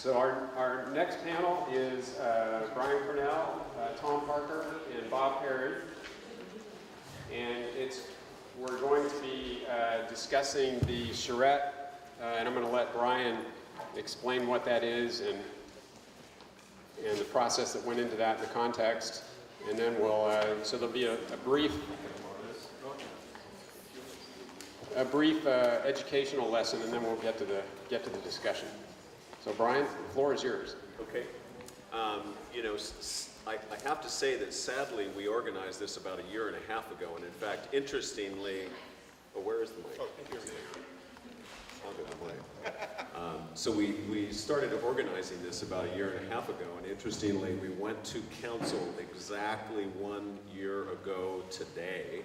So our next panel is Brian Cearnal, Tom Parker, and Bob Perry. And we're going to be discussing the Charrette, and I'm going to let Brian explain what that is and the process that went into that in the context. And then so there'll be a brief educational lesson, and then we'll get to the discussion. So Brian, the floor is yours. Okay. I have to say that sadly we organized this about a year and a half ago, and in fact, interestingly, where is the mic? I'll get the mic. So we started organizing this about a year and a half ago, and interestingly, we went to council exactly 1 year ago today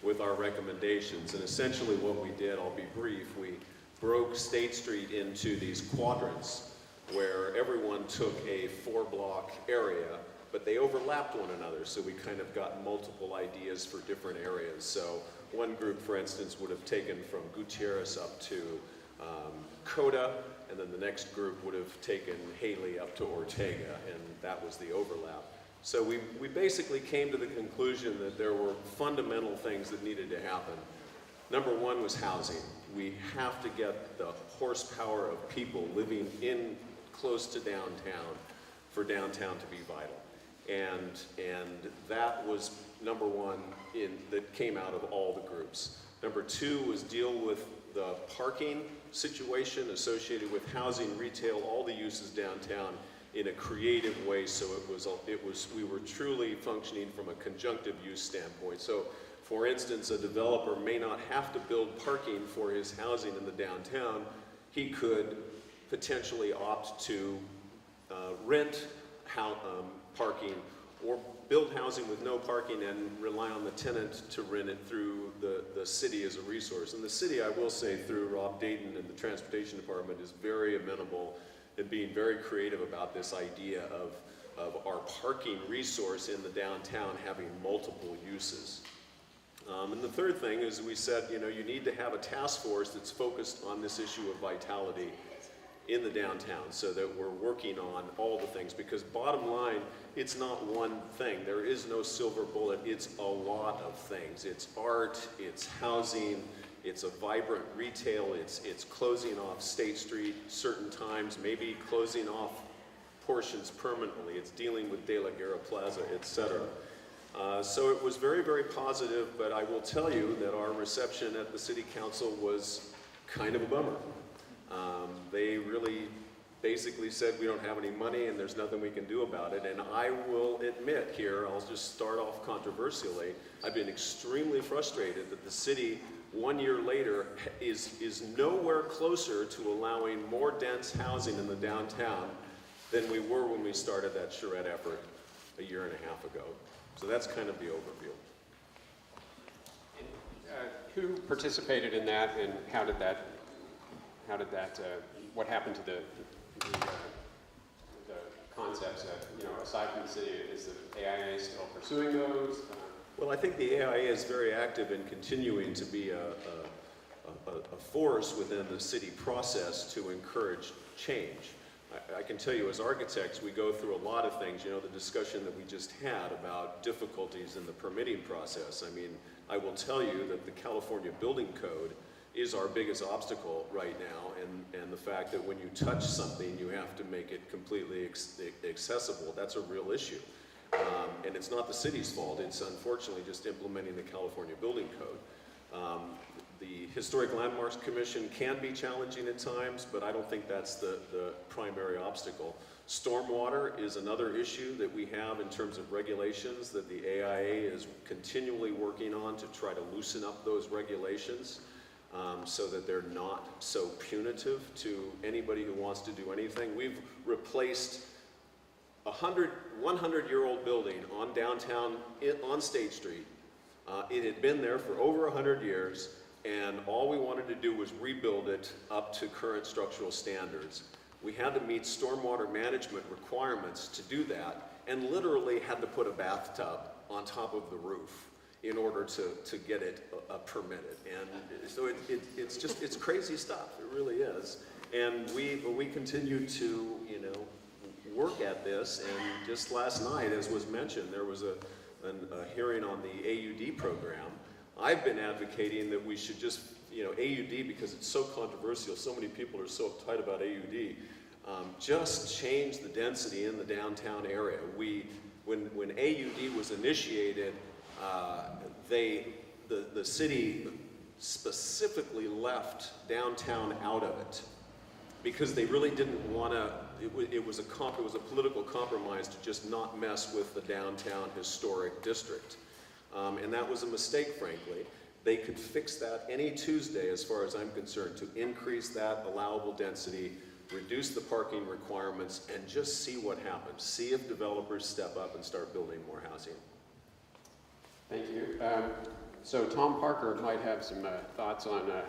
with our recommendations. And essentially what we did, I'll be brief, we broke State Street into these quadrants where everyone took a 4-block area, but they overlapped one another, so we kind of got multiple ideas for different areas. So one group, for instance, would have taken from Gutierrez up to Coda, and then the next group would have taken Haley up to Ortega, and that was the overlap. So we basically came to the conclusion that there were fundamental things that needed to happen. Number one was housing. We have to get the horsepower of people living in close to downtown for downtown to be vital. And that was number one that came out of all the groups. Number two was deal with the parking situation associated with housing, retail, all the uses downtown in a creative way, so we were truly functioning from a conjunctive use standpoint. So, for instance, a developer may not have to build parking for his housing in the downtown. He could potentially opt to rent parking or build housing with no parking and rely on the tenant to rent it through the city as a resource. And the city, I will say, through Rob Dayton and the Transportation Department, is very amenable and being very creative about this idea of our parking resource in the downtown having multiple uses. And the third thing is we said, you need to have a task force that's focused on this issue of vitality in the downtown so that we're working on all the things, because bottom line, it's not one thing. There is no silver bullet. It's a lot of things. It's art, it's housing, it's a vibrant retail, it's closing off State Street certain times, maybe closing off portions permanently, it's dealing with De La Guerra Plaza, etc. So it was very, very positive, but I will tell you that our reception at the City Council was kind of a bummer. They really basically said we don't have any money and there's nothing we can do about it. And I will admit here, I'll just start off controversially, I've been extremely frustrated that the city 1 year later is nowhere closer to allowing more dense housing in the downtown than we were when we started that Charrette effort a year and a half ago. So that's kind of the overview. Who participated in that, and what happened to the concepts that, aside from the city, is the AIA still pursuing those? Well, I think the AIA is very active in continuing to be a force within the city process to encourage change. I can tell you, as architects, we go through a lot of things. The discussion that we just had about difficulties in the permitting process. I mean, I will tell you that the California Building Code is our biggest obstacle right now, and the fact that when you touch something, you have to make it completely accessible. That's a real issue. And it's not the city's fault. It's unfortunately just implementing the California Building Code. The Historic Landmarks Commission can be challenging at times, but I don't think that's the primary obstacle. Stormwater is another issue that we have in terms of regulations that the AIA is continually working on to try to loosen up those regulations so that they're not so punitive to anybody who wants to do anything. We've replaced a 100-year-old building on downtown, on State Street. It had been there for over 100 years, and all we wanted to do was rebuild it up to current structural standards. We had to meet stormwater management requirements to do that, and literally had to put a bathtub on top of the roof in order to get it permitted. And so it's crazy stuff, it really is. And we continue to, you know, work at this. And just last night, as was mentioned, there was a hearing on the AUD program. I've been advocating that we should just, you know, AUD, because it's so controversial, so many people are so uptight about AUD, just change the density in the downtown area. When AUD was initiated, the city specifically left downtown out of it because they really didn't want to. It was a political compromise to just not mess with the downtown historic district, and that was a mistake, frankly. They could fix that any Tuesday, as far as I'm concerned, to increase that allowable density, reduce the parking requirements, and just see what happens. See if developers step up and start building more housing. Thank you. So Tom Parker might have some thoughts on that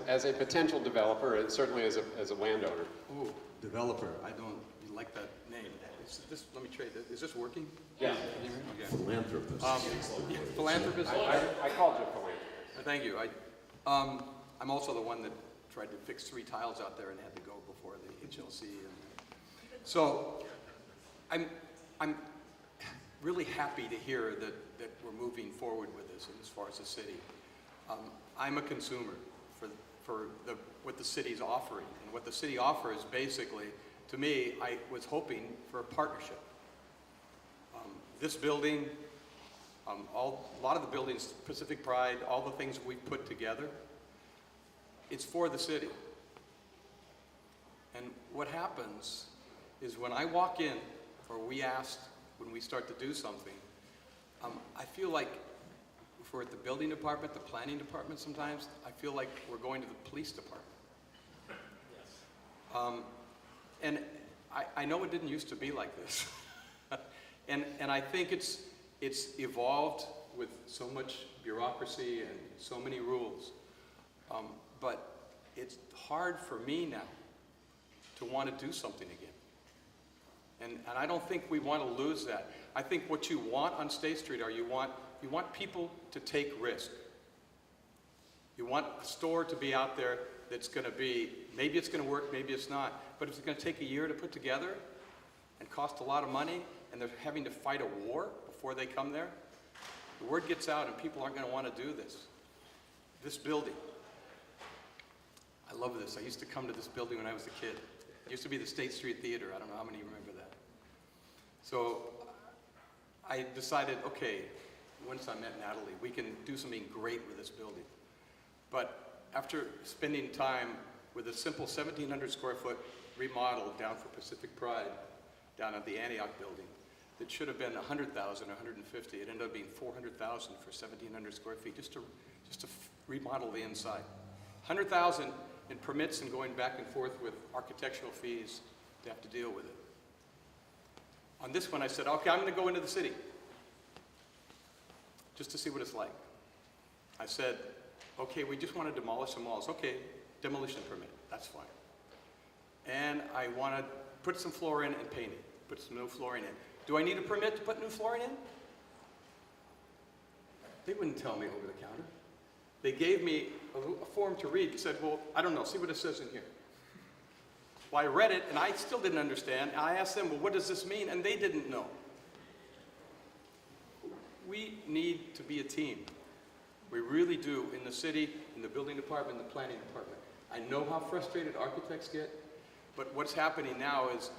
as a potential developer, and certainly as a landowner. Oh, developer. I don't like that name. Let me trade this. Is this working? Yes. Okay. Philanthropist. Philanthropist? I called you a philanthropist. Thank you. I'm also the one that tried to fix 3 tiles out there and had to go before the HLC. So I'm really happy to hear that we're moving forward with this as far as the city. I'm a consumer for what the city's offering. And what the city offers, basically, to me, I was hoping for a partnership. This building, a lot of the buildings, Pacific Pride, all the things we've put together, it's for the city. And what happens is when I walk in, or we asked when we start to do something, I feel like if we're at the building department, the planning department sometimes, I feel like we're going to the police department. Yes. And I know it didn't used to be like this. and I think it's evolved with so much bureaucracy and so many rules. But it's hard for me now to want to do something again. And I don't think we want to lose that. I think what you want on State Street are you want people to take risk. You want a store to be out there that's going to be, maybe it's going to work, maybe it's not, but if it's going to take a year to put together and cost a lot of money, and they're having to fight a war before they come there, the word gets out and people aren't going to want to do this. This building, I love this. I used to come to this building when I was a kid. It used to be the State Street Theater. I don't know how many remember that. So I decided, okay, once I met Natalie, we can do something great with this building. But after spending time with a simple 1,700 square foot remodel down for Pacific Pride, down at the Antioch building, that should have been 100,000 or 150, it ended up being 400,000 for 1,700 square feet, just to remodel the inside. 100,000 in permits and going back and forth with architectural fees to have to deal with it. On this one, I said, okay, I'm going to go into the city just to see what it's like. I said, okay, we just want to demolish some walls. Okay, demolition permit, that's fine. And I want to put some flooring and paint it, put some new flooring in. Do I need a permit to put new flooring in? They wouldn't tell me over the counter. They gave me a form to read. They said, well, I don't know, see what it says in here. Well, I read it, and I still didn't understand. I asked them, well, what does this mean? And they didn't know. We need to be a team. We really do, in the city, in the building department, in the planning department. I know how frustrated architects get, but what's happening now is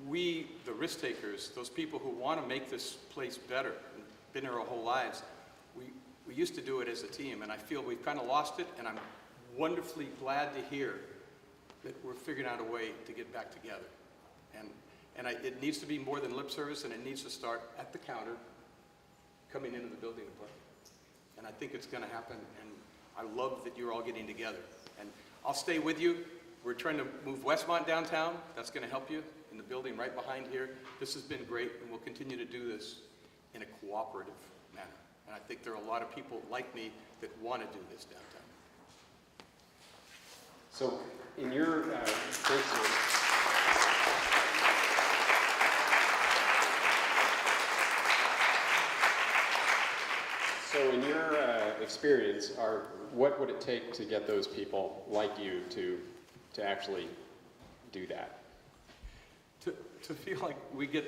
we, the risk takers, those people who want to make this place better, been here our whole lives, we used to do it as a team, and I feel we've kind of lost it, and I'm wonderfully glad to hear that we're figuring out a way to get back together. And it needs to be more than lip service, and it needs to start at the counter, coming into the building department. And I think it's going to happen, and I love that you're all getting together. And I'll stay with you. We're trying to move Westmont downtown. That's going to help you in the building right behind here. This has been great, and we'll continue to do this in a cooperative manner. And I think there are a lot of people like me that want to do this downtown. So in your, thanks, Tom. So in your experience, what would it take to get those people like you to actually do that? To feel like we get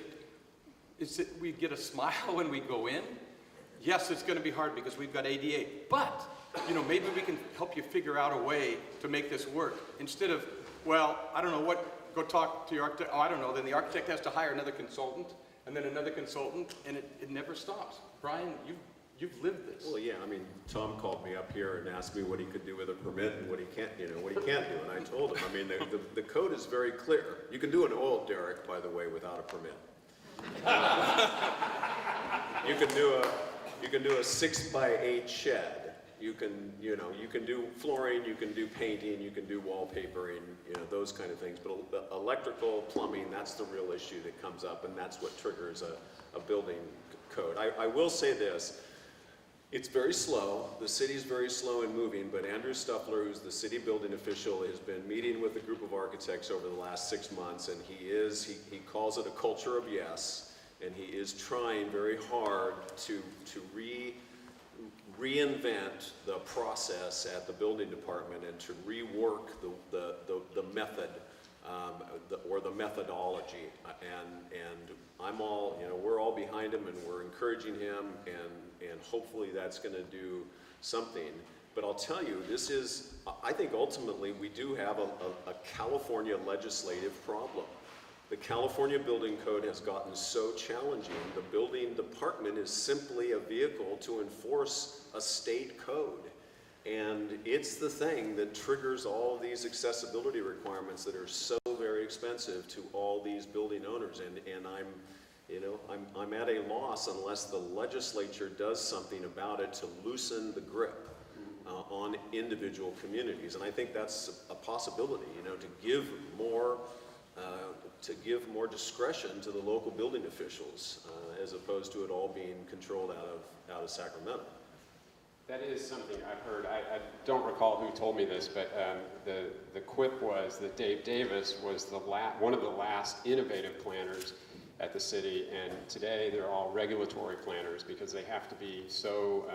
a smile when we go in. Yes, it's going to be hard because we've got ADA, but maybe we can help you figure out a way to make this work instead of, well, I don't know what, go talk to your architect. Oh, I don't know. Then the architect has to hire another consultant and then another consultant, and it never stops. Brian, you've lived this. Well, yeah, I mean, Tom called me up here and asked me what he could do with a permit and what he can't do, and I told him, I mean, the code is very clear. You can do an oil derrick, by the way, without a permit. You can do a 6x8 shed. You can do flooring, you can do painting, you can do wallpapering, those kind of things. But electrical, plumbing, that's the real issue that comes up, and that's what triggers a building code. I will say this. It's very slow. The city's very slow in moving, but Andrew Stuffler, who's the city building official, has been meeting with a group of architects over the last 6 months, and he calls it a culture of yes, and he is trying very hard to reinvent the process at the building department and to rework the method or the methodology. And I'm all, we're all behind him, and we're encouraging him, and hopefully that's going to do something. But I'll tell you, I think ultimately we do have a California legislative problem. The California Building Code has gotten so challenging, the building department is simply a vehicle to enforce a state code. And it's the thing that triggers all these accessibility requirements that are so very expensive to all these building owners. And I'm at a loss unless the legislature does something about it to loosen the grip on individual communities. And I think that's a possibility, to give more discretion to the local building officials, as opposed to it all being controlled out of Sacramento. That is something I've heard. I don't recall who told me this, but the quip was that Dave Davis was one of the last innovative planners at the city, and today they're all regulatory planners because they have to be so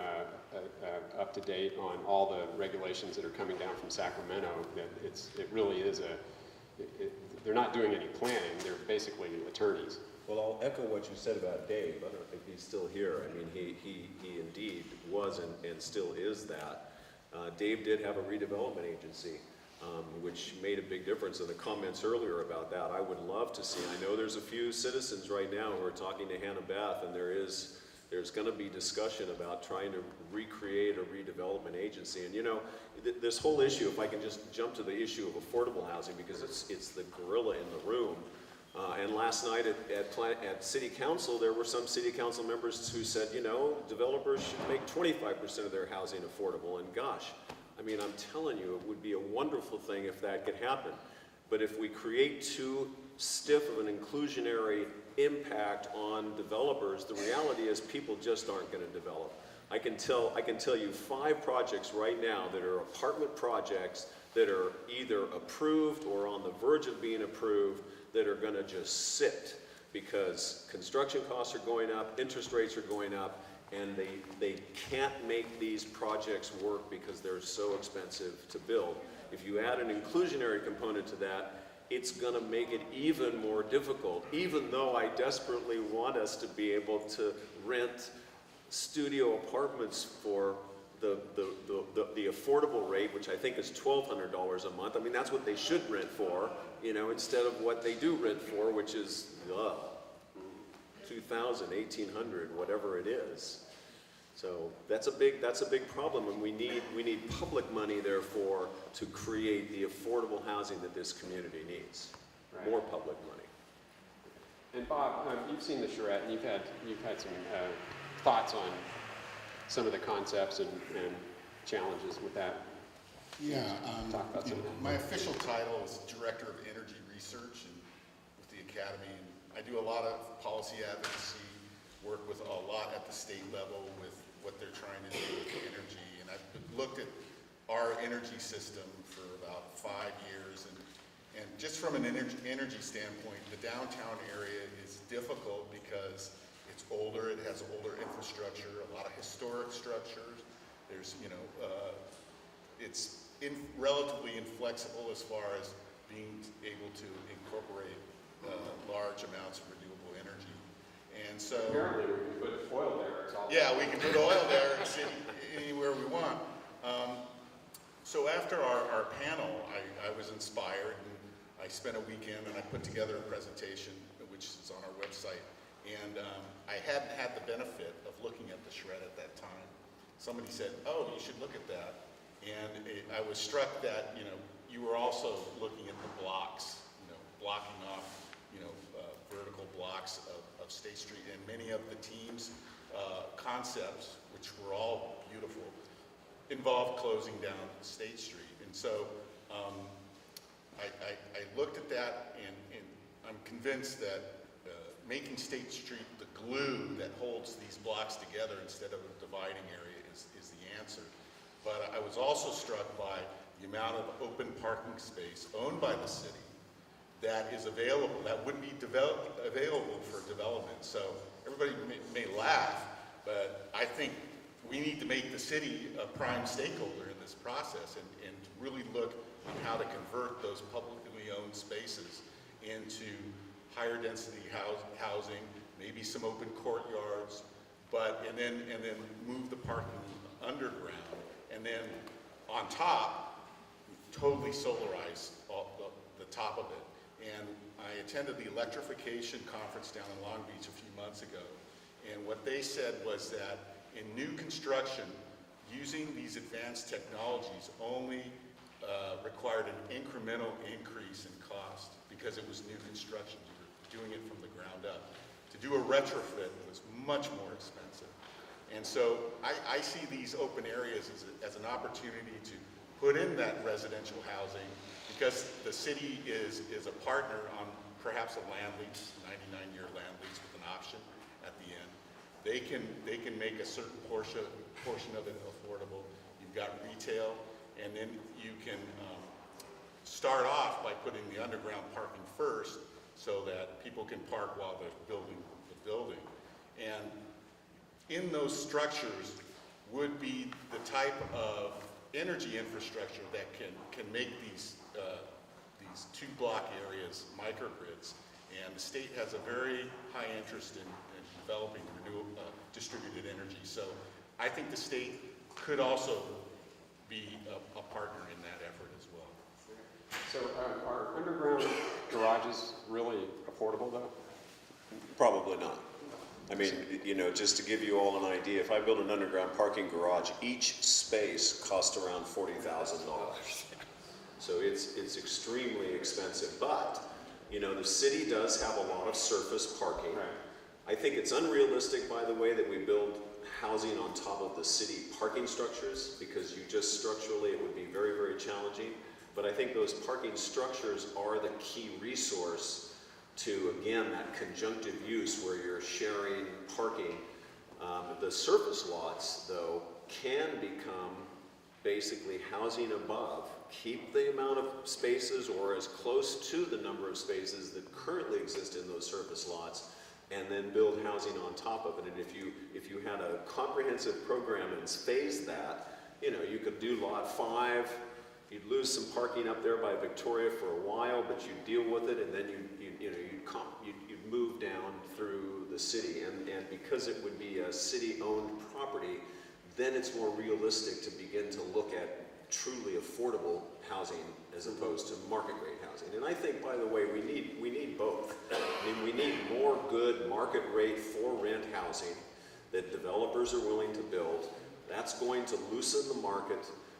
up to date on all the regulations that are coming down from Sacramento that it really is they're not doing any planning, they're basically attorneys. Well, I'll echo what you said about Dave. I don't think he's still here. I mean, he indeed was and still is that. Dave did have a redevelopment agency, which made a big difference. And the comments earlier about that, I would love to see. I know there's a few citizens right now who are talking to Hannah Beth, and there's going to be discussion about trying to recreate a redevelopment agency. And this whole issue, if I can just jump to the issue of affordable housing, because it's the gorilla in the room. And last night at City Council, there were some City Council members who said, developers should make 25% of their housing affordable. And gosh, I mean, I'm telling you, it would be a wonderful thing if that could happen. But if we create too stiff of an inclusionary impact on developers, the reality is people just aren't going to develop. I can tell you 5 projects right now that are apartment projects that are either approved or on the verge of being approved that are going to just sit because construction costs are going up, interest rates are going up, and they can't make these projects work because they're so expensive to build. If you add an inclusionary component to that, it's going to make it even more difficult, even though I desperately want us to be able to rent studio apartments for the affordable rate, which I think is $1,200 a month. I mean, that's what they should rent for, instead of what they do rent for, which is $2,000, $1,800, whatever it is. So that's a big problem, and we need public money, therefore, to create the affordable housing that this community needs. Right. More public money. And Bob, you've seen the Charrette, and you've had some thoughts on some of the concepts and challenges with that. Yeah, talk about some of that. My official title is Director of Energy Research with the Academy, and I do a lot of policy advocacy, work with a lot at the state level with what they're trying to do with energy, and I've looked at our energy system for about 5 years, and just from an energy standpoint, the downtown area is difficult because it's older, it has older infrastructure, a lot of historic structures, There's, it's relatively inflexible as far as being able to incorporate large amounts of renewable energy. And so, Apparently we can put oil there. It's all yeah, we can put oil there and sit anywhere we want. So after our panel, I was inspired, and I spent a weekend and I put together a presentation, which is on our website. And I hadn't had the benefit of looking at the Charrette at that time. Somebody said, "Oh, you should look at that." And I was struck that, you were also looking at the blocks, blocking off, vertical blocks of State Street, and many of the team's concepts, which were all beautiful, involved closing down State Street. And so I looked at that, and I'm convinced that making State Street the glue that holds these blocks together instead of a dividing area is the answer. But I was also struck by the amount of open parking space owned by the city that is available, that would be available for development. So everybody may laugh, but I think we need to make the city a prime stakeholder in this process and really look on how to convert those publicly owned spaces into higher density housing, maybe some open courtyards, and then move the parking underground. And then on top, totally solarize the top of it. And I attended the electrification conference down in Long Beach a few months ago. And what they said was that in new construction, using these advanced technologies only required an incremental increase in cost because it was new construction. You were doing it from the ground up. To do a retrofit was much more expensive. And so I see these open areas as an opportunity to put in that residential housing, because the city is a partner on perhaps a land lease, 99-year land lease with an option at the end. They can make a certain portion of it affordable. You've got retail, and then you can start off by putting the underground parking first, so that people can park while they're building the building. And in those structures would be the type of energy infrastructure that can make these two-block areas microgrids. And the state has a very high interest in developing renewable distributed energy. So I think the state could also be a partner in that effort as well. So are underground garages really affordable though? Probably not. I mean, just to give you all an idea, if I build an underground parking garage, each space costs around $40,000. So it's extremely expensive. But, the city does have a lot of surface parking. Right. I think it's unrealistic, by the way, that we build housing on top of the city parking structures, because structurally it would be very, very challenging. But I think those parking structures are the key resource to, again, that conjunctive use where you're sharing parking. The surface lots, though, can become basically housing above. Keep the amount of spaces or as close to the number of spaces that currently exist in those surface lots, and then build housing on top of it. And if you had a comprehensive program and phased that, you could do lot 5. You'd lose some parking up there by Victoria for a while, but you'd deal with it, and then you'd move down through the city. And because it would be a city-owned property, then it's more realistic to begin to look at truly affordable housing as opposed to market rate housing. And I think, by the way, we need both. I mean, we need more good market rate for rent housing that developers are willing to build. That's going to loosen the market.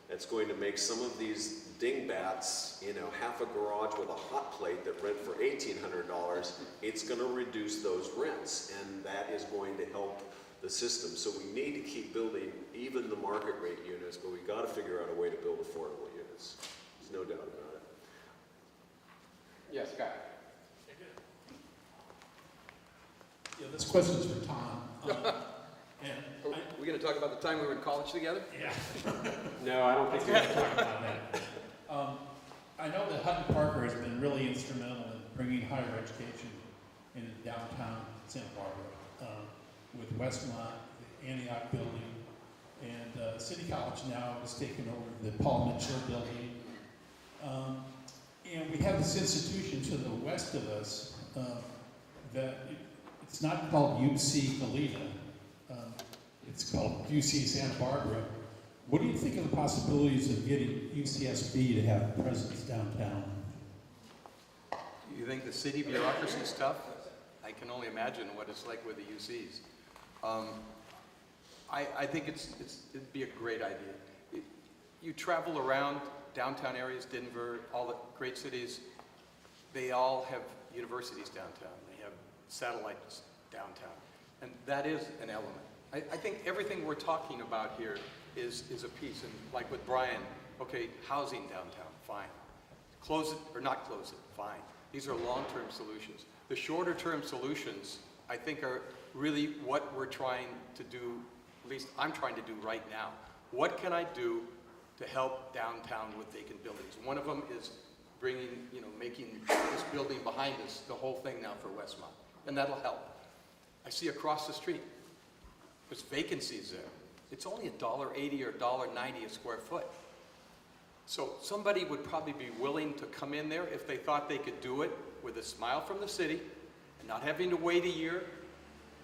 That's going to make some of these dingbats, half a garage with a hot plate that rent for $1,800, it's going to reduce those rents, and that is going to help the system. So we need to keep building even the market rate units, but we've got to figure out a way to build affordable units. There's no doubt about it. Yes, Scott. Yeah, this question's for Tom. We're going to talk about the time we were in college together? Yeah, No, I don't think we talk about that. I know that Hutton Parker has been really instrumental in bringing higher education into downtown Santa Barbara with Westmont, the Antioch building, And City College now has taken over the Paul Mitchell building. And we have this institution to the west of us it's not called UC Goleta. It's called UC Santa Barbara. What do you think of the possibilities of getting UCSB to have a presence downtown? You think the city bureaucracy is tough? I can only imagine what it's like with the UCs. I think it'd be a great idea. You travel around downtown areas, Denver, all the great cities, they all have universities downtown. They have satellites downtown. And that is an element. I think everything we're talking about here is a piece. And like with Brian, okay, housing downtown, fine. Close it or not close it, fine. These are long-term solutions. The shorter-term solutions, I think, are really what we're trying to do, at least I'm trying to do right now. What can I do to help downtown with vacant buildings? One of them is making this building behind us the whole thing now for Westmont, and that'll help. I see across the street, there's vacancies there. It's only $1.80 or $1.90 a square foot. So somebody would probably be willing to come in there if they thought they could do it with a smile from the city and not having to wait a year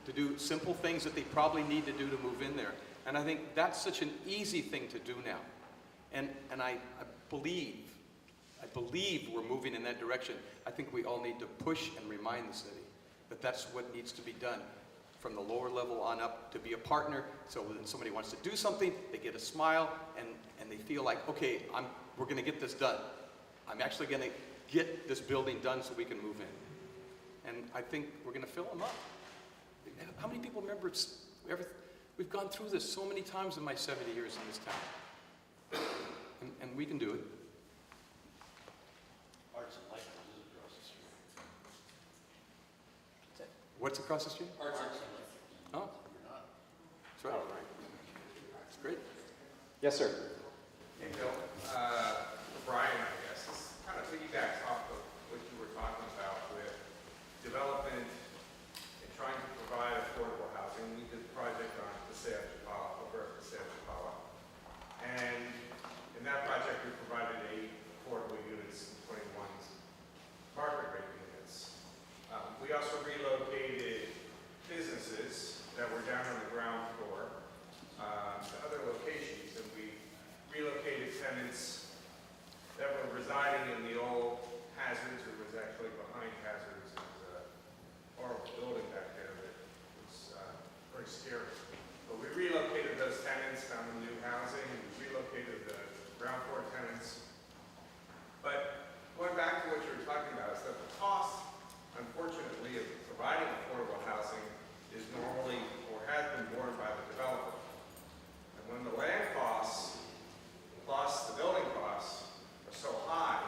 to do simple things that they probably need to do to move in there. And I think that's such an easy thing to do now. And I believe we're moving in that direction. I think we all need to push and remind the city that that's what needs to be done from the lower level on up, to be a partner. So when somebody wants to do something, they get a smile and they feel like, okay, we're going to get this done. I'm actually going to get this building done so we can move in. And I think we're going to fill them up. How many people remember we've gone through this so many times in my 70 years in this town. And we can do it. Arts and Life is across the street. What's across the street? Arts and Life. Oh. That's right. Oh, right. That's great. Yes, sir. Hey, Bill. Brian, I guess, this kind of piggybacks off of what you were talking about with development and trying to provide affordable housing. We did a project on Passaic Chapala, over at Passaic Chapala. And in that project, we provided 8 affordable units and 21 market rate units. We also relocated businesses that were down on the ground floor to other locations, and we relocated tenants that were residing in the old Hazards, or was actually behind Hazards. It was a horrible building back there that was very scary. But we relocated those tenants, found them new housing, and we relocated the ground floor tenants. But going back to what you were talking about is that the cost, unfortunately, of providing affordable housing is normally, or has been borne by the developer. And when the land costs plus the building costs are so high,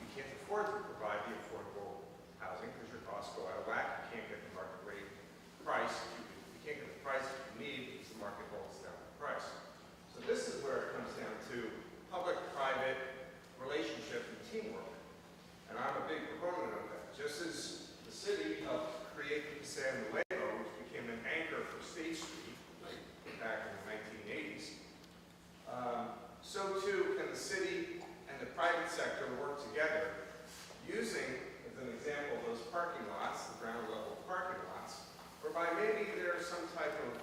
you can't afford to provide the affordable housing because your costs go out of whack. You can't get the market rate price. You can't get the price you need because the market holds down the price. So this is where it comes down to public-private relationship and teamwork. And I'm a big proponent of that. Just as the city helped create the San Luego, which became an anchor for State Street back in the 1980s, so too can the city and the private sector work together using, as an example, those parking lots, the ground level parking lots, whereby maybe there's some type of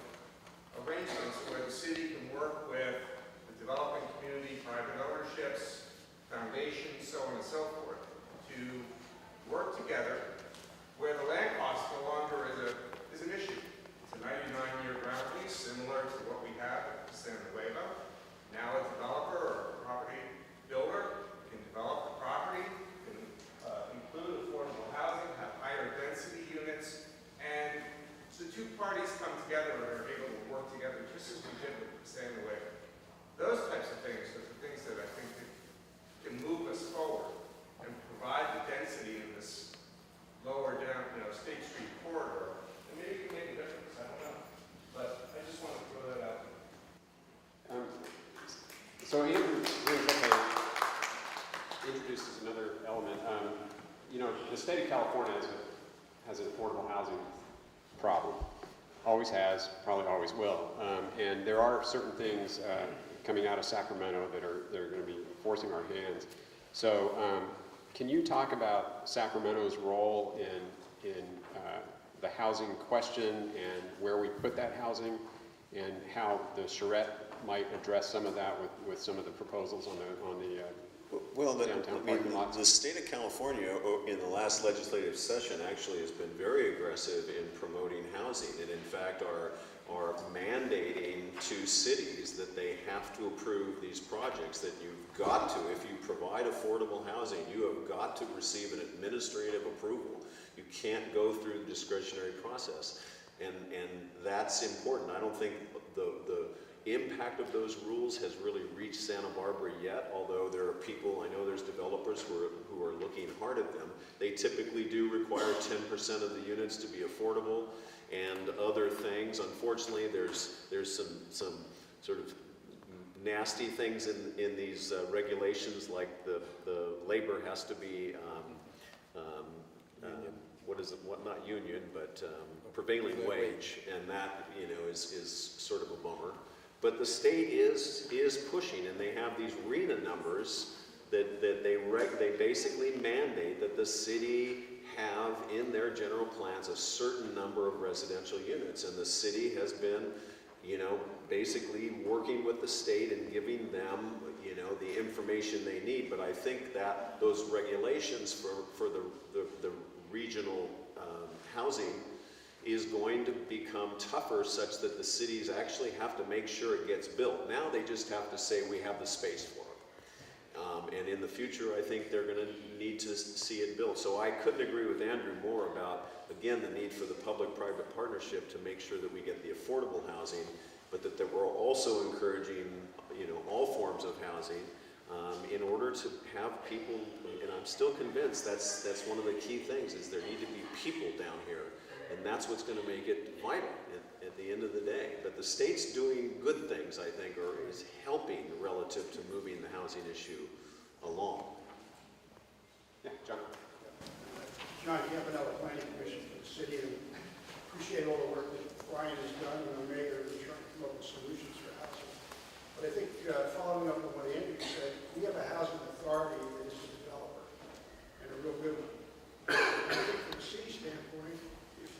arrangements where the city can work with the developing community, private ownerships, foundations, so on and so forth, to work together where the land cost no longer is an issue. It's a 99-year ground lease, similar to what we have at San Luego. Now a developer or a property builder can develop the property, can include affordable housing, have higher density units, and so the two parties come together and are able to work together just as we did with San Luego. Those types of things are the things that I think can move us forward and provide the density in this lower down, State Street corridor. And maybe it can make a difference, I don't know. But I just want to throw that out there. So Andrew brings up introduces another element. The state of California has an affordable housing problem. always has, probably always will. And there are certain things coming out of Sacramento that are going to be forcing our hands. So can you talk about Sacramento's role in the housing question and where we put that housing, and how the Charrette might address some of that with some of the proposals on the Well, downtown parking lots? the state of California in the last legislative session actually has been very aggressive in promoting housing, and in fact are mandating to cities that they have to approve these projects, that you've got to, if you provide affordable housing, you have got to receive an administrative approval. You can't go through the discretionary process, and that's important. I don't think the impact of those rules has really reached Santa Barbara yet, although there are people, I know there's developers who are looking hard at them. They typically do require 10% of the units to be affordable and other things. Unfortunately, there's some sort of nasty things in these regulations, like the labor has to be not union, but prevailing wage, and that, you know, is sort of a bummer. But the state is pushing, and they have these RENA numbers that they basically mandate that the city have in their general plans a certain number of residential units, and the city has been, you know, basically working with the state and giving them, you know, the information they need. But I think that those regulations for the regional housing is going to become tougher, such that the cities actually have to make sure it gets built. Now they just have to say we have the space for it. And in the future, I think they're going to need to see it built. So I couldn't agree with Andrew more about, again, the need for the public-private partnership to make sure that we get the affordable housing, but that we're also encouraging, you know, all forms of housing in order to have people. And I'm still convinced that's one of the key things, is there need to be people down here. And that's what's going to make it vital at the end of the day. But the state's doing good things, I think, or is helping relative to moving the housing issue along. Yeah, John. John Campanella, Planning Commission for the city, and appreciate all the work that Brian has done and the mayor in trying to come up with solutions for housing. But I think following up on what Andrew said, we have a housing authority that is a developer, and a real good one. And I think from the city standpoint, if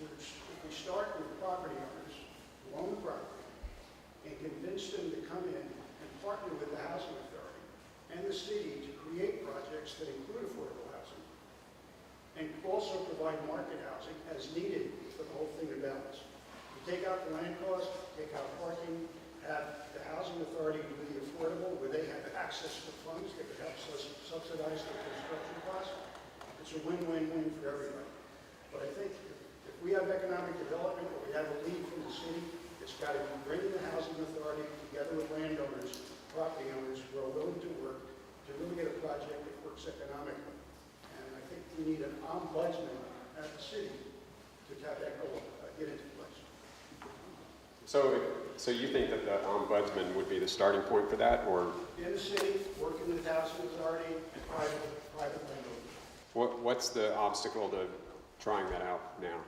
we start with property owners who own the property and convince them to come in and partner with the housing authority and the city to create projects that include affordable housing, and also provide market housing as needed for the whole thing to balance. You take out the land cost, take out parking, have the housing authority do the affordable, where they have access to funds that could help subsidize the construction costs. It's a win-win-win for everybody. But I think if we have economic development, or we have a lead from the city, it's got to be bringing the housing authority together with landowners, property owners who are willing to work to really get a project that works economically. And I think we need an ombudsman at the city to have that goal get into place. So you think that the ombudsman would be the starting point for that, or In the city, working with the housing authority and private landowners. what's the obstacle to trying that out now?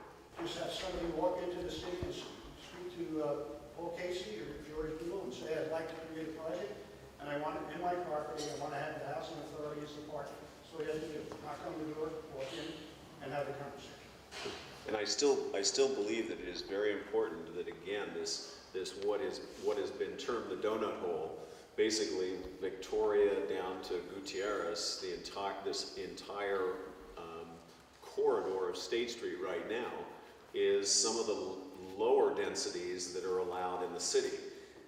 Just have somebody walk into the city and speak to Paul Casey or George Doolittle and say, I'd like to create a project, and I want it in my property, I want to have the housing authority as the partner. So he has to knock on the door, walk in, and have the conversation. And I still believe that it is very important that, again, this what has been termed the donut hole, basically Victoria down to Gutierrez, this entire corridor of State Street right now is some of the lower densities that are allowed in the city.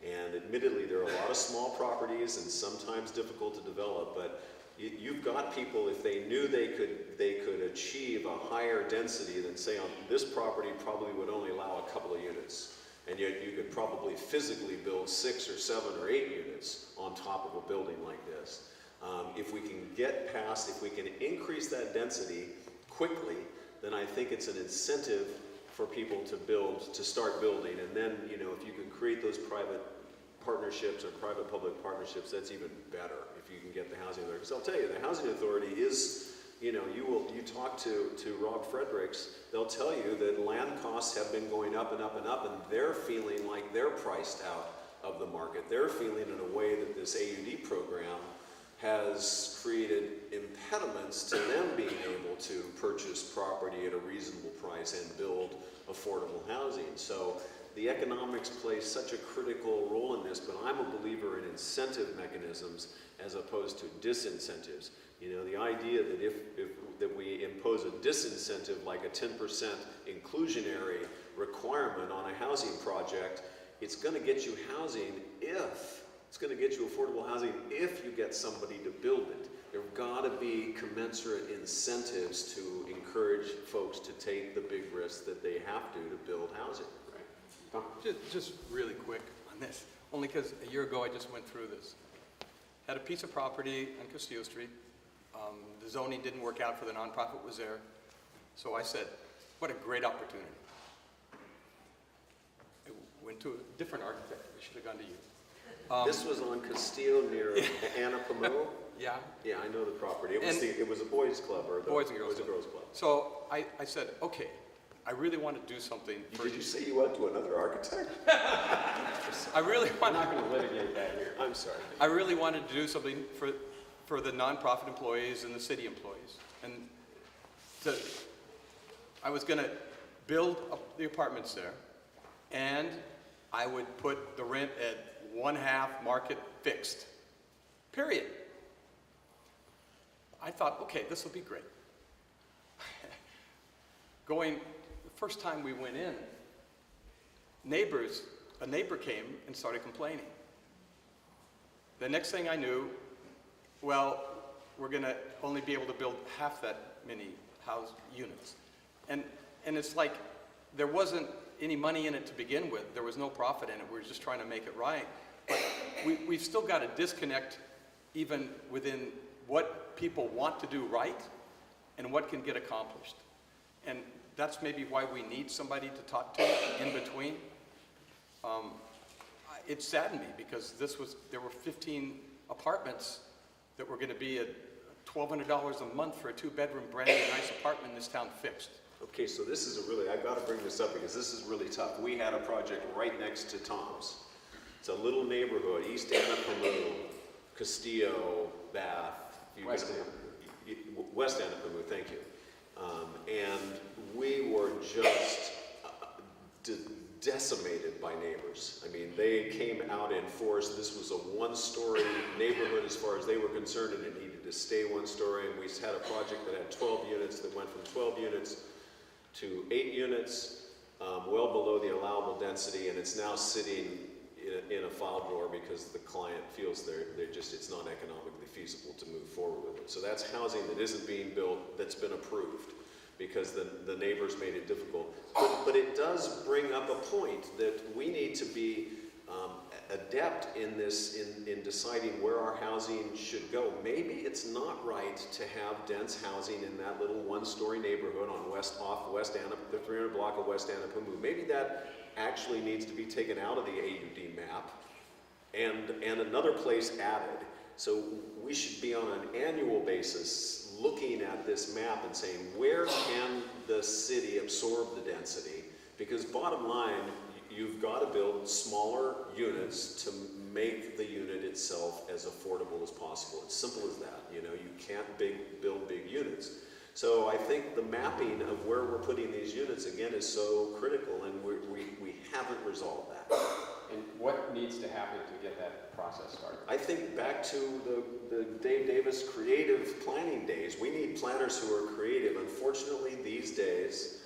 And admittedly, there are a lot of small properties and sometimes difficult to develop, but you've got people, if they knew they could achieve a higher density than, say, on this property probably would only allow a couple of units. And yet you could probably physically build 6 or 7 or 8 units on top of a building like this. If we can increase that density quickly, then I think it's an incentive for people to start building. And then, you know, if you can create those private partnerships or private-public partnerships, that's even better if you can get the housing authority. Because I'll tell you, the housing authority is You talk to Rob Fredericks, they'll tell you that land costs have been going up and up and up, and they're feeling like they're priced out of the market. They're feeling in a way that this AUD program has created impediments to them being able to purchase property at a reasonable price and build affordable housing. So the economics play such a critical role in this, but I'm a believer in incentive mechanisms as opposed to disincentives. The idea that that we impose a disincentive like a 10% inclusionary requirement on a housing project, it's going to get you housing it's going to get you affordable housing if you get somebody to build it. There've got to be commensurate incentives to encourage folks to take the big risks that they have to build housing. Just really quick on this, only because a year ago I just went through this. Had a piece of property on Castillo Street. The zoning didn't work out for the nonprofit was there. So I said, what a great opportunity. I went to a different architect. I should have gone to you. This was on Castillo near Anapamu? Yeah. Yeah, I know the property. It was a boys' club, or Boys and Girls it was a girls' club. So I said, okay, I really want to do something. Did you say you went to another architect? I really I'm want. not going to litigate that here. I'm sorry. I really wanted to do something for the nonprofit employees and the city employees, and I was going to build up the apartments there, and I would put the rent at 1/2 market fixed. Period. I thought, okay, this will be great. The first time we went in, a neighbor came and started complaining. The next thing I knew, well, we're going to only be able to build half that many house units. And it's like there wasn't any money in it to begin with. There was no profit in it. We were just trying to make it right. But we've still got a disconnect even within what people want to do right and what can get accomplished. And that's maybe why we need somebody to talk to in between. It saddened me because there were 15 apartments that were going to be at $1,200 a month for a 2-bedroom brand new nice apartment in this town fixed. Okay, so this is I've got to bring this up because this is really tough. We had a project right next to Tom's. It's a little neighborhood, East Anapamu, Castillo, Bath. West Anapamu. West Anapamu, thank you. And we were just decimated by neighbors. I mean, they came out in force. This was a 1-story neighborhood as far as they were concerned, and it needed to stay 1 story. And we had a project that had 12 units that went from 12 units to 8 units, well below the allowable density, and it's now sitting in a file drawer because the client feels it's not economically feasible to move forward with it. So that's housing that isn't being built, that's been approved because the neighbors made it difficult. But it does bring up a point that we need to be adept in deciding where our housing should go. Maybe it's not right to have dense housing in that little 1-story neighborhood on the 300 block of West Anapamu. Maybe that actually needs to be taken out of the AUD map and another place added. So we should be on an annual basis looking at this map and saying, where can the city absorb the density? Because bottom line, you've got to build smaller units to make the unit itself as affordable as possible. It's simple as that. You can't build big units. So I think the mapping of where we're putting these units, again, is so critical, and we haven't resolved that. And what needs to happen to get that process started? I think back to the Dave Davis creative planning days. We need planners who are creative. Unfortunately, these days,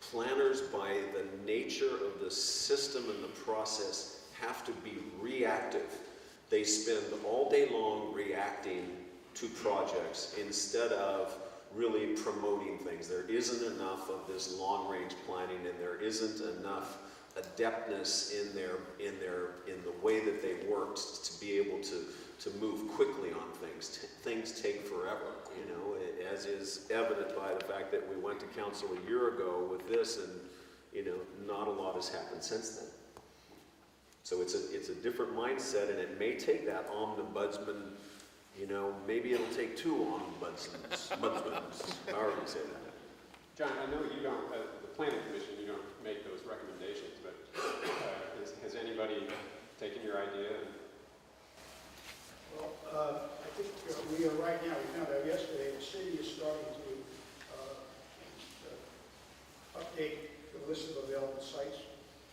planners, by the nature of the system and the process, have to be reactive. They spend all day long reacting to projects instead of really promoting things. There isn't enough of this long-range planning, and there isn't enough adeptness in the way that they worked to be able to move quickly on things. Things take forever, as is evident by the fact that we went to council a year ago with this, and not a lot has happened since then. So it's a different mindset, and it may take that ombudsman you know, maybe it'll take 2 ombudsmans, however you say that. John, I know you don't, the planning commission, you don't make those recommendations, but has anybody taken your idea? Well, I think we are right now, we found out yesterday, the city is starting to update the list of available sites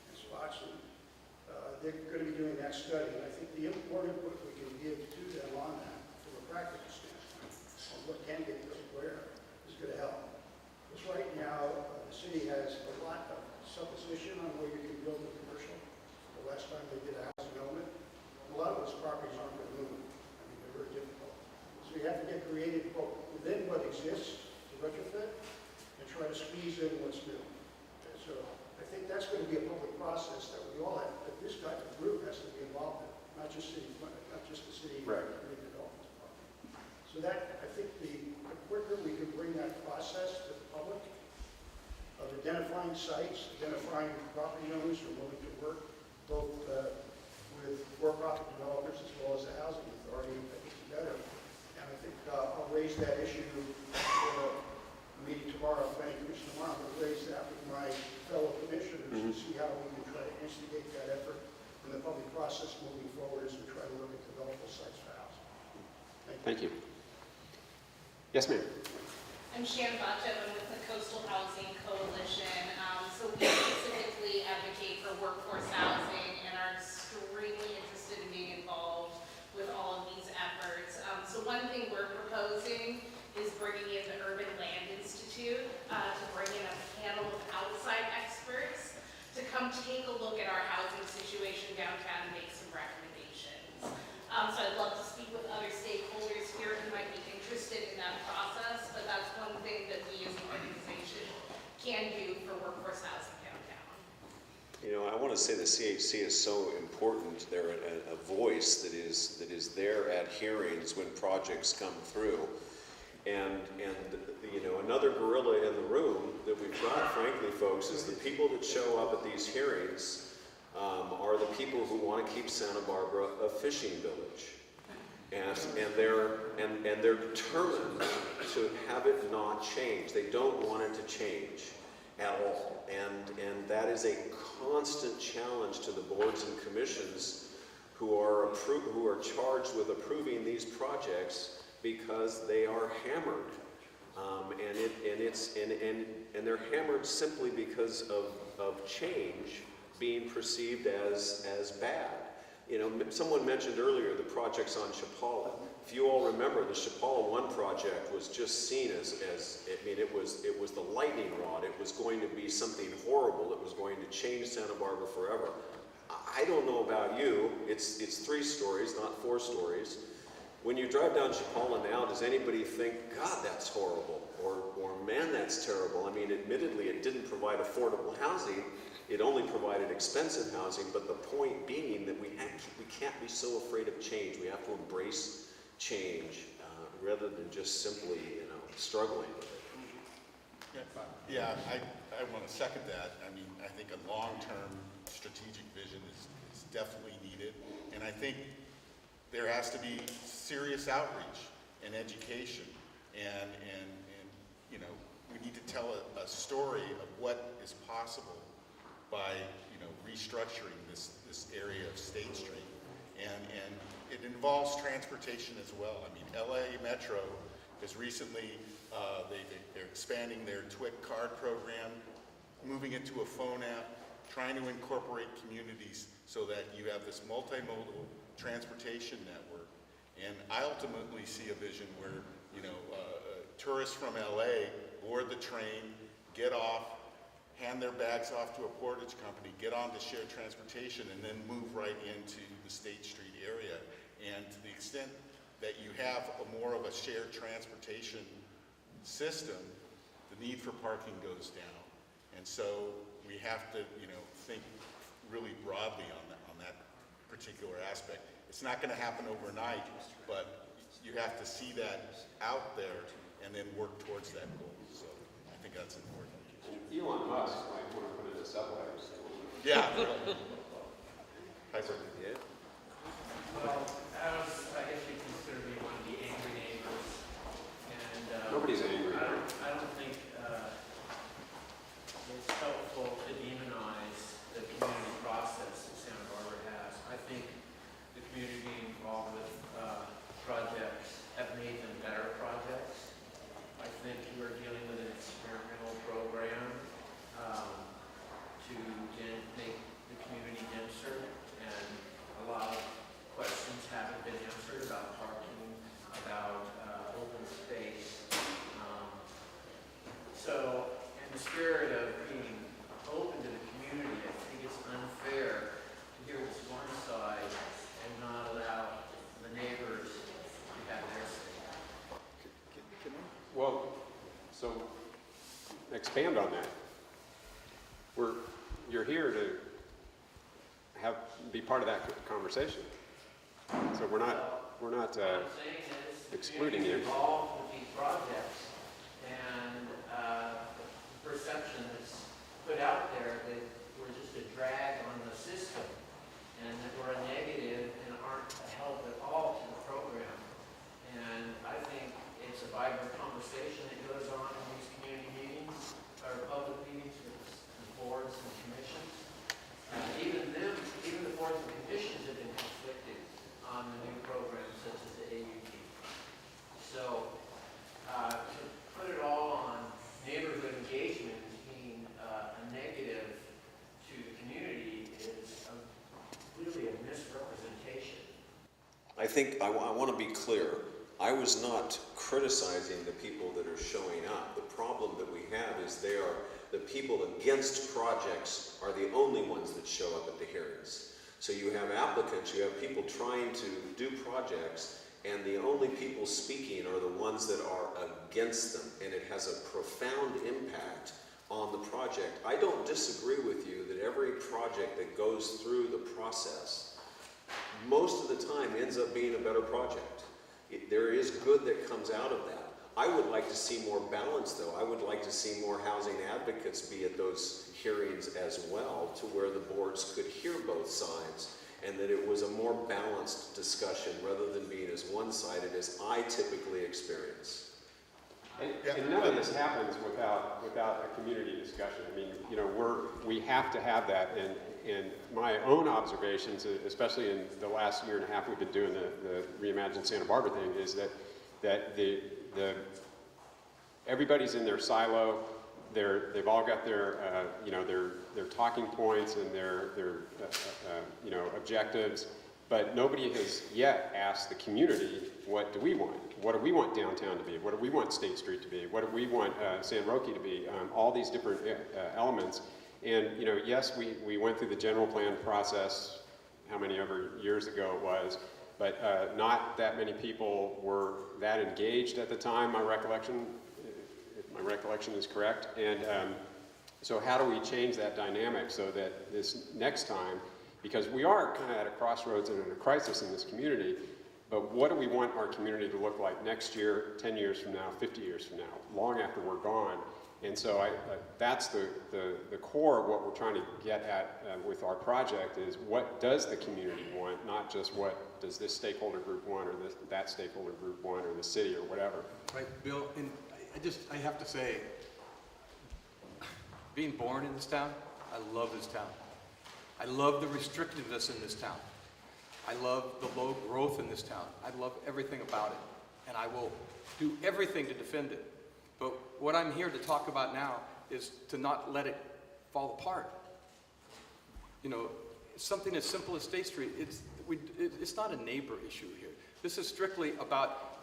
and spots, and they're going to be doing that study. And I think the more input we can give to them on that, from a practical standpoint, on what can get built where, is going to help. Because right now, the city has a lot of supposition on where you can build a commercial. The last time they did a housing element, a lot of those properties aren't going to move. I mean, they're very difficult. So you have to get creative both within what exists to retrofit and try to squeeze in what's new. And so I think that's going to be a public process that we all have, that this type of group has to be involved in, not just the city Right. community development department. So that, I think the quicker we can bring that process to the public of identifying sites, identifying property owners who are willing to work both with for-profit developers as well as the housing authority, I think the better. And I think I'll raise that issue for a meeting tomorrow, planning commission tomorrow. I'll raise that with my fellow commissioners to see how we can try to instigate that effort in the public process moving forward as we try to look at developable sites for housing. Thank you. Yes, ma'am. I'm Shannon Bottom. I'm with the Coastal Housing Coalition. So we specifically advocate for workforce housing and are extremely interested in being involved with all of these efforts. So one thing we're proposing is bringing in the Urban Land Institute to bring in a panel of outside experts to come take a look at our housing situation downtown and make some recommendations. So I'd love to speak with other stakeholders here who might be interested in that process, but that's one thing that we as an organization can do for workforce housing downtown. You know, I want to say the CHC is so important. They're a voice that is there at hearings when projects come through. And you know, another gorilla in the room that we've got, frankly, folks, is the people that show up at these hearings are the people who want to keep Santa Barbara a fishing village. And they're determined to have it not change. They don't want it to change at all. And that is a constant challenge to the boards and commissions who are charged with approving these projects because they are hammered. And they're hammered simply because of change being perceived as bad. You know, someone mentioned earlier the projects on Chapala. If you all remember, the Chapala 1 project was just seen as I mean, it was the lightning rod. It was going to be something horrible. It was going to change Santa Barbara forever. I don't know about you. It's 3 stories, not 4 stories. When you drive down Chapala now, does anybody think, God, that's horrible, or man, that's terrible? I mean, admittedly, it didn't provide affordable housing. It only provided expensive housing, but the point being that we can't be so afraid of change. We have to embrace change rather than just simply, you know, struggling with it. Yeah, I want to second that. I mean, I think a long-term strategic vision is definitely needed, and I think there has to be serious outreach and education, and you know, we need to tell a story of what is possible by, you know, restructuring this area of State Street, and it involves transportation as well. I mean, LA Metro has recently they're expanding their TWIC card program, moving it to a phone app, trying to incorporate communities so that you have this multimodal transportation network. And I ultimately see a vision where, you know, tourists from LA board the train, get off, hand their bags off to a portage company, get on to shared transportation, and then move right into the State Street area. And to the extent that you have more of a shared transportation system, the need for parking goes down. And so we have to, you know, think really broadly on that particular aspect. It's not going to happen overnight, but you have to see that out there and then work towards that goal. So I think that's important. Elon Musk might want to put in a subway. Yeah. Hi, sir. Yeah. Well, I guess you consider me one of the expand on that. You're here to be part of that conversation. So we're not What I'm saying is, the excluding community you. involved with these projects, and the perception that's put out there that we're just a drag on the system, and that we're a negative and aren't a help at all to the program. And I think it's a vibrant conversation that goes on in these community meetings, or public meetings with the boards and commissions. Even the boards and commissions have been conflicted on the new programs such as the AUT. So, to put it all on neighborhood engagement being a negative to the community is really a misrepresentation. I think I want to be clear. I was not criticizing the people that are showing up. The problem that we have is the people against projects are the only ones that show up at the hearings. So you have applicants, you have people trying to do projects, and the only people speaking are the ones that are against them, and it has a profound impact on the project. I don't disagree with you that every project that goes through the process, most of the time ends up being a better project. There is good that comes out of that. I would like to see more balance, though. I would like to see more housing advocates be at those hearings as well, to where the boards could hear both sides, and that it was a more balanced discussion rather than being as one-sided as I typically experience. And none of this happens without a community discussion. I mean, you know, we have to have that, and my own observations, especially in the last year and a half we've been doing the Reimagine Santa Barbara thing, is that everybody's in their silo. They've all got their their talking points and their objectives, but nobody has yet asked the community, what do we want? What do we want downtown to be? What do we want State Street to be? What do we want San Roque to be? All these different elements. And yes, we went through the general plan process, how many ever years ago it was, but not that many people were that engaged at the time, my recollection, if my recollection is correct. And so how do we change that dynamic so that this next time, because we are kind of at a crossroads and in a crisis in this community, but what do we want our community to look like next year, 10 years from now, 50 years from now, long after we're gone? And so that's the core of what we're trying to get at with our project is, what does the community want, not just what does this stakeholder group want, or that stakeholder group want, or the city, or whatever. Right, Bill, and I have to say, being born in this town, I love this town. I love the restrictiveness in this town. I love the low growth in this town. I love everything about it, and I will do everything to defend it. But what I'm here to talk about now is to not let it fall apart. Something as simple as State Street, it's not a neighbor issue here. This is strictly about,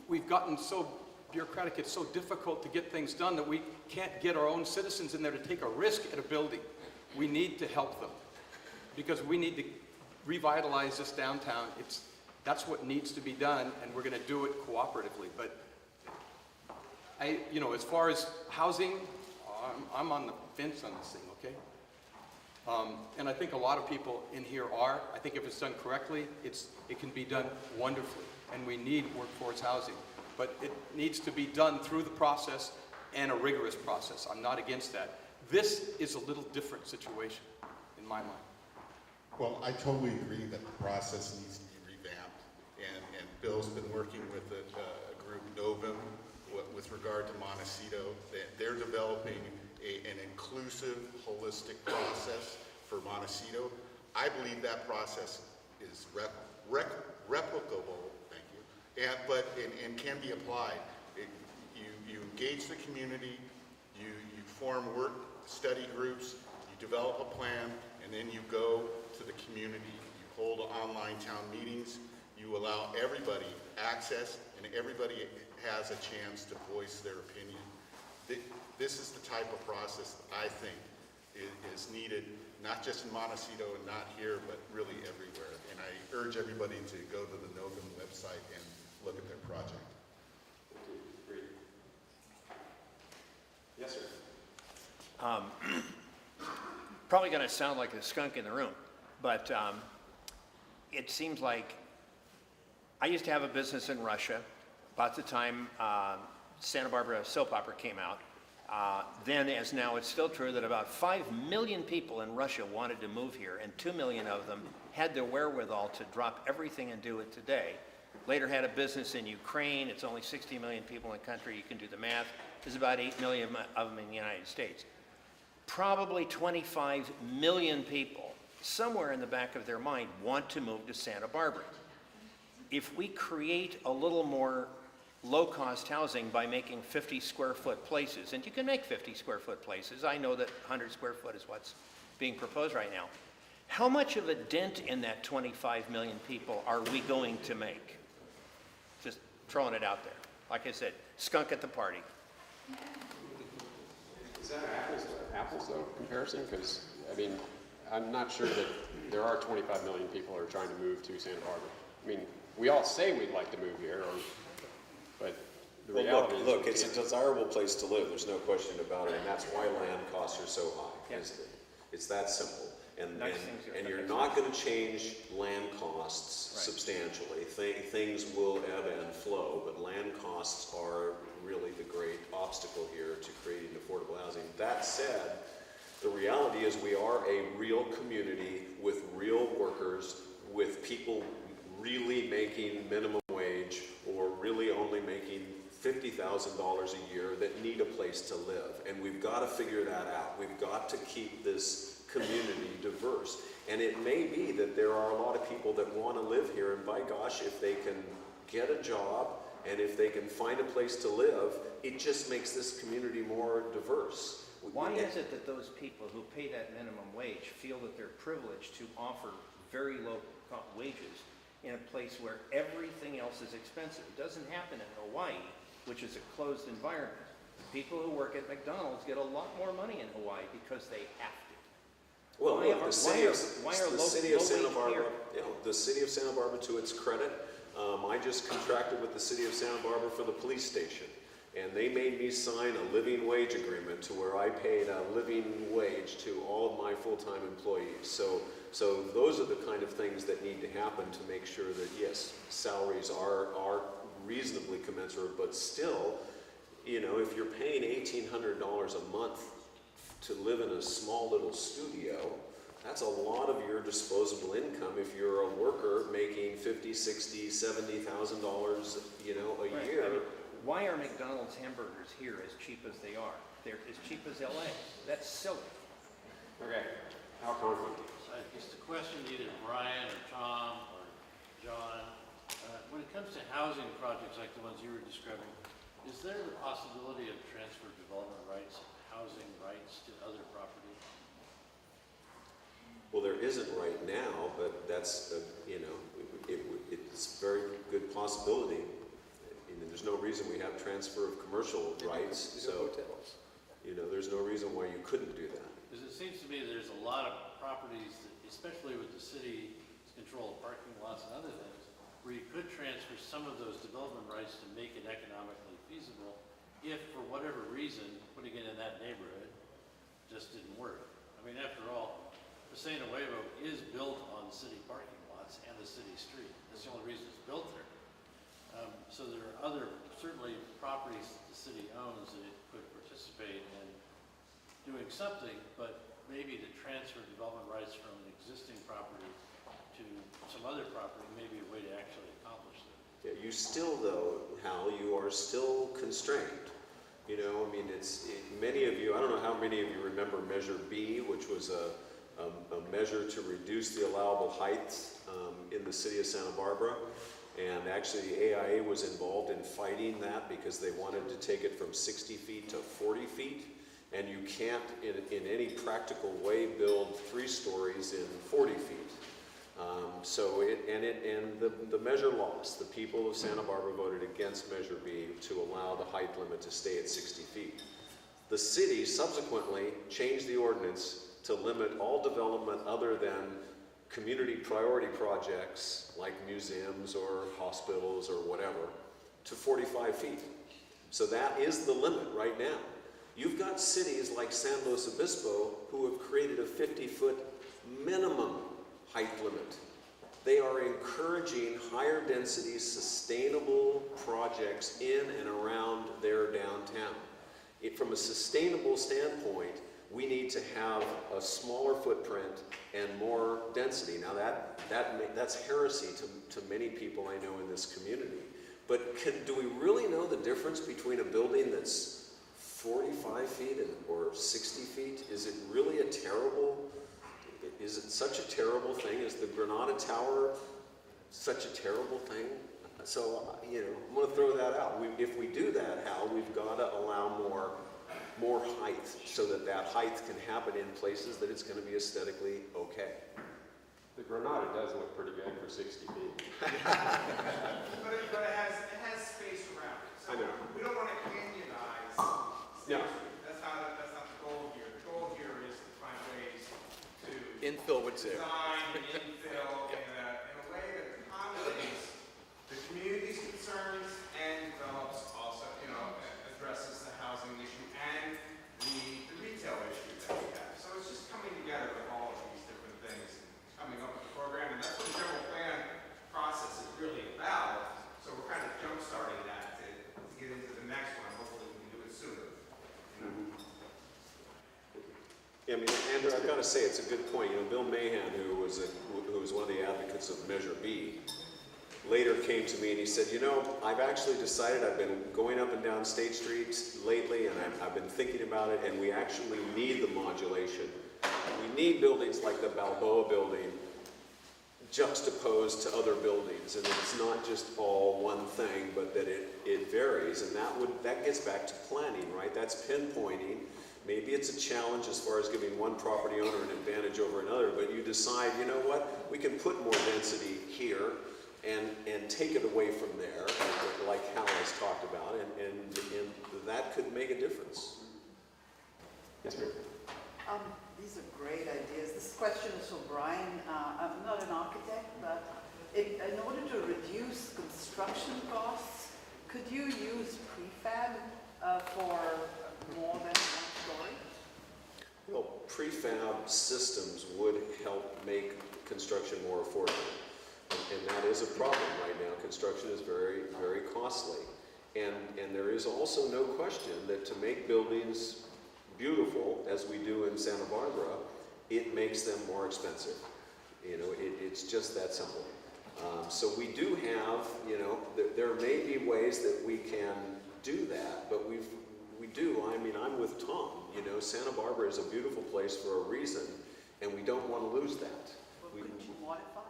we've gotten so bureaucratic, it's so difficult to get things done that we can't get our own citizens in there to take a risk at a building. We need to help them, because we need to revitalize this downtown. That's what needs to be done, and we're going to do it cooperatively. But as far as housing, I'm on the fence on this thing, okay? And I think a lot of people in here are. I think if it's done correctly, it can be done wonderfully, and we need workforce housing. But it needs to be done through the process and a rigorous process. I'm not against that. This is a little different situation, in my mind. Well, I totally agree that the process needs to be revamped, and Bill's been working with a group, Novum, with regard to Montecito. They're developing an inclusive, holistic process for Montecito. I believe that process is replicable, thank you, and can be applied. You engage the community, you form work study groups, you develop a plan, and then you go to the community. You hold online town meetings, you allow everybody access, and everybody has a chance to voice their opinion. This is the type of process that I think is needed, not just in Montecito and not here, but really everywhere. And I urge everybody to go to the Novum website and look at their project. Yes, sir. Probably going to sound like a skunk in the room, but it seems like I used to have a business in Russia about the time Santa Barbara soap opera came out. Then, as now, it's still true that about 5 million people in Russia wanted to move here, and 2 million of them had the wherewithal to drop everything and do it today. Later had a business in Ukraine. It's only 60 million people in the country. You can do the math. There's about 8 million of them in the United States. Probably 25 million people, somewhere in the back of their mind, want to move to Santa Barbara. If we create a little more low-cost housing by making 50 square foot places, and you can make 50 square foot places, I know that 100 square foot is what's being proposed right now. How much of a dent in that 25 million people are we going to make? Just throwing it out there. Like I said, skunk at the party. Is that apples to apples though comparison? Because I mean, I'm not sure that there are 25 million people who are trying to move to Santa Barbara. I mean, we all say we'd like to move here, but the reality is look, it's a desirable place to live. There's no question about it, and that's why land costs are so high. Yes. It's that simple. And Nice things are you're fixed. not going to change land costs Right. substantially. Things will ebb and flow, but land costs are really the great obstacle here to creating affordable housing. That said, the reality is we are a real community with real workers, with people really making minimum wage or really only making $50,000 a year that need a place to live. And we've got to figure that out. We've got to keep this community diverse. And it may be that there are a lot of people that want to live here, and by gosh, if they can get a job and if they can find a place to live, it just makes this community more diverse. Why is it that those people who pay that minimum wage feel that they're privileged to offer very low wages in a place where everything else is expensive? It doesn't happen in Hawaii, which is a closed environment. People who work at McDonald's get a lot more money in Hawaii because they have to. Well, look, the city of Santa Barbara, here? the city of Santa Barbara, to its credit, I just contracted with the city of Santa Barbara for the police station, and they made me sign a living wage agreement to where I paid a living wage to all of my full-time employees. So those are the kind of things that need to happen to make sure that, yes, salaries are reasonably commensurate, but still, you know, if you're paying $1,800 a month to live in a small little studio, that's a lot of your disposable income if you're a worker making $50,000, $60,000, $70,000, you know, a Right. year. I mean, why are McDonald's hamburgers here as cheap as they are? They're as cheap as LA. That's silly. okay. Al Conklin. It's a question to either Brian or Tom or John. When it comes to housing projects like the ones you were describing, is there the possibility of transfer of development rights, housing rights to other property? Well, there isn't right now, but that's, you know, it's a very good possibility. I mean, there's no reason we have transfer of commercial rights, so, you know, there's no reason why you couldn't do that. Because it seems to me there's a lot of properties, that, especially with the city's control of parking lots and other things, where you could transfer some of those development rights to make it economically feasible if, for whatever reason, putting it in that neighborhood just didn't work. I mean, after all, Paseo Nuevo is built on city parking lots and the city street. That's the only reason it's built there. So there are other, certainly, properties that the city owns that it could participate in doing something, but maybe to transfer development rights from an existing property to some other property may be a way to actually accomplish that. Yeah, you still, though, Hal, you are still constrained. You know, I mean, many of you, I don't know how many of you remember Measure B, which was a measure to reduce the allowable height in the city of Santa Barbara. And actually, the AIA was involved in fighting that because they wanted to take it from 60 feet to 40 feet. And you can't, in any practical way, build 3 stories in 40 feet. The measure lost. The people of Santa Barbara voted against Measure B to allow the height limit to stay at 60 feet. The city subsequently changed the ordinance to limit all development other than community priority projects like museums or hospitals or whatever to 45 feet. So that is the limit right now. You've got cities like San Luis Obispo who have created a 50-foot minimum height limit. They are encouraging higher density, sustainable projects in and around their downtown. From a sustainable standpoint, we need to have a smaller footprint and more density. Now that's heresy to many people I know in this community. But do we really know the difference between a building that's 45 feet or 60 feet? Is it really is it such a terrible thing? Is the Granada Tower such a terrible thing? So, I'm going to throw that out. If we do that, Hal, we've got to allow more height so that height can happen in places that it's going to be aesthetically okay. The Granada does look pretty good for 60 feet. But it has space around it. So I know. we don't want to canyonize. No. That's not the goal here. The goal here is to find ways to Infill what's there. design and infill in a way that accommodates the community's concerns and develops also, addresses the housing issue and the retail issue that we have. So it's just coming together with all of these different things, coming up with the program, and that's what the general plan process is really about. So we're kind of jump-starting that to get into the next one. Hopefully we can do it sooner. Yeah, I mean, Andrew, I've got to say, it's a good point. Bill Mahan, who was one of the advocates of Measure B, later came to me and he said, I've actually decided, I've been going up and down State Street lately, and I've been thinking about it, and we actually need the modulation. We need buildings like the Balboa building juxtaposed to other buildings, and it's not just all one thing, but that it varies, and that gets back to planning, right? That's pinpointing. Maybe it's a challenge as far as giving one property owner an advantage over another, but you decide, we can put more density here and take it away from there, like Hal has talked about, and that could make a difference. Yes, ma'am. These are great ideas. This question is for Brian. I'm not an architect, but in order to reduce construction costs, could you use prefab for more than one story? Well, prefab systems would help make construction more affordable. And that is a problem right now. Construction is very, very costly. And there is also no question that to make buildings beautiful, as we do in Santa Barbara, it makes them more expensive. It's just that simple. So we do have, there may be ways that we can do that, but we do. I'm with Tom. Santa Barbara is a beautiful place for a reason, and we don't want to lose that. Could you modify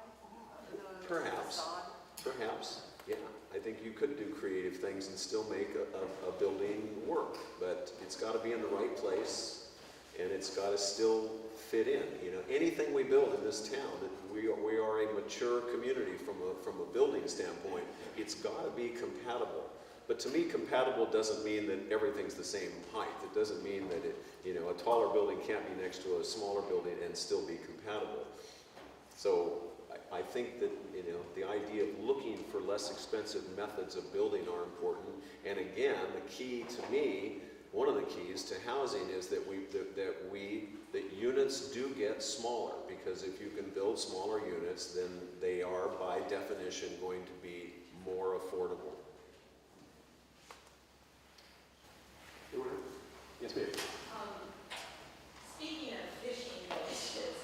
the Perhaps. facade? Perhaps, yeah. I think you could do creative things and still make a building work, but it's got to be in the right place, and it's got to still fit in. Anything we build in this town, we are a mature community from a building standpoint. It's got to be compatible. But to me, compatible doesn't mean that everything's the same height. It doesn't mean that a taller building can't be next to a smaller building and still be compatible. So I think that the idea of looking for less expensive methods of building are important. And again, the key to me, one of the keys to housing is that units do get smaller, because if you can build smaller units, then they are by definition going to be more affordable. Yes, ma'am. Speaking of fishing villages,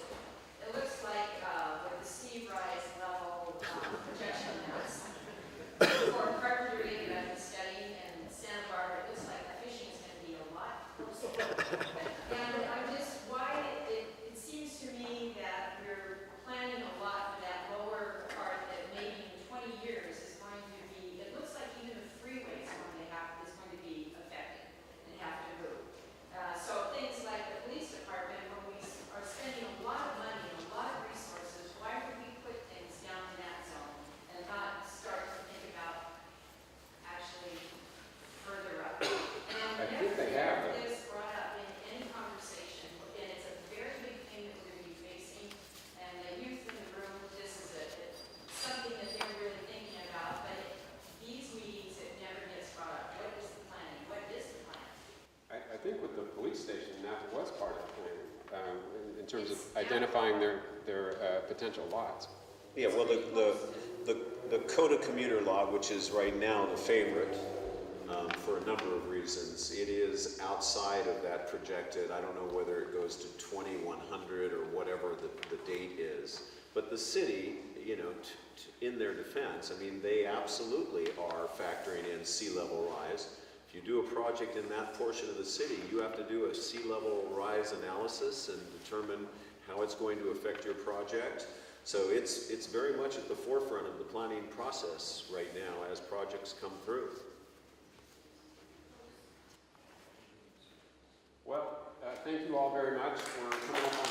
it looks like with the sea rise level projection maps for Carpenter Lake that I've been studying in Santa Barbara, it looks like fishing is going to be a lot closer. And I'm just, it seems to me that we're planning a lot for that lower part that maybe in 20 years is going to be, it looks potential lots. Yeah, well, the Coda commuter law, which is right now the favorite, for a number of reasons, it is outside of that projected. I don't know whether it goes to 2100 or whatever the date is. But the city, you know, in their defense, I mean, they absolutely are factoring in sea level rise. If you do a project in that portion of the city, you have to do a sea level rise analysis and determine how it's going to affect your project. So it's very much at the forefront of the planning process right now as projects come through. Well, thank you all very much for coming up on.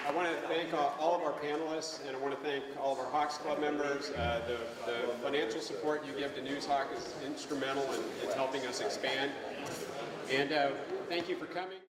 I want to thank all of our panelists, and I want to thank all of our Hawks Club members. The financial support you give to Noozhawk is instrumental in helping us expand. And thank you for coming.